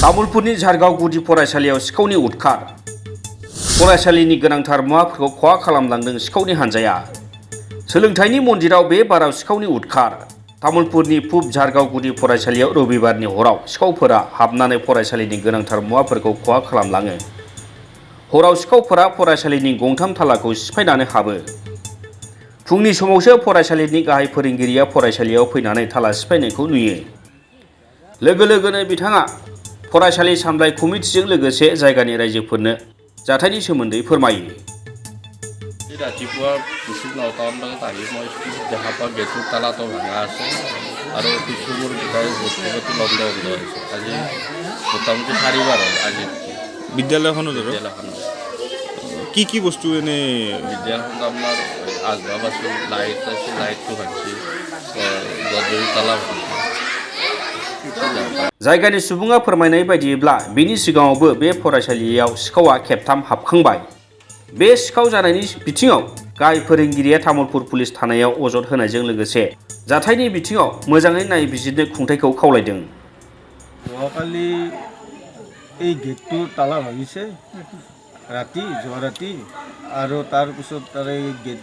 तामुलपुरनि झारगाव गुदि फरायसालियाव सिखावनि उदखार फरायसालिनि गोनांथार मुवाफोरखौ खहा खालामलांदों सिखावनि हानजाया सोलोंथाइनि मन्दिराव बे बाराव सिखावनि उदखार तामुलपुरनि पुब झारगाव गुदि फरायसालियाव रबिबारनि हराव सिखावफोरा हाबनानै फरायसालिनि गोनांथार मुवाफोरखौ खहा खालामलाङो हराव सिखावफोरा फरायसालिनि गंथाम थालाखौ सिफायनानै हाबो फुंनि समावसो फरायसालिनि गाहाय फोरोंगिरिया फरायसालियाव फैनानै थाला सिफायनायखौ नुयो लोगो लोगोनो बिथाङा फरायसालि सामलाय कमिटिजों लोगोसे जायगानि रायजोफोरनो जाथायनि सोमोन्दै फोरमायो रातिपुवा কিছু 9টামান বজাত আহি মই দেখা পাওঁ গেটৰ তালাটো ভাঙা আছে আৰু কিছুবোৰ গোটাই বস্তুপাতি বন্ধ হৈছে আজি মোটামুটি 4বাৰ হ'ল আজি বিদ্যালয়খনত কি বস্তু এনে বিদ্যালয়খনত আপোনাৰ আচবাব আছিল লাইট আছিল লাইটটো ভাঙিছে গদৰেজ তালা ভাঙিছে जायगानि सुबुङा फोरमायनाय बायदिब्ला बिनि सिगाङावबो बे फरायसालियाव सिखावआ खेबथाम हाबखांबाय बे सिखाव जानायनि बिथिङाव गाहाय फोरोंगिरिया तामुलपुर पुलिस थानायाव अजद होनायजों लोगोसे जाथायनि बिथिङाव मोजाङै नायबिजिरनो खुंथायखौ खावलायदों যোৱাকালি এই গেটটো তালা ভাঙিছে যোৱা ৰাতি আৰু তাৰপিছত তাৰে গেট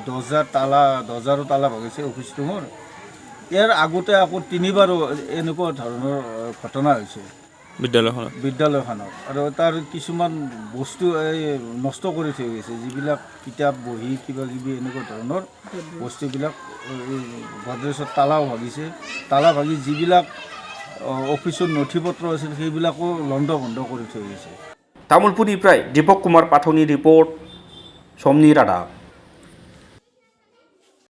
দৰ্জাৰো তালা ভাঙিছে অফিচ ৰুমৰ ইয়াৰ আগতে আকৌ 3বাৰো এনেকুৱা ধৰণৰ ঘটনা হৈছে বিদ্যালয়খনত আৰু তাৰ কিছুমান বস্তু নষ্ট কৰি থৈ গৈছে যিবিলাক কিতাপ বহি কিবা কিবি এনেকুৱা ধৰণৰ বস্তুবিলাক গডৰেজৰ তালাও ভাঙিছে তালা ভাঙি যিবিলাক অফিচৰ নথিপত্ৰ আছিল সেইবিলাকো লণ্ড ভণ্ড কৰি থৈ গৈছে तामुलपुरनिफ्राय दीपक कुमार पाठकनि रिपर्ट समनि रादाब।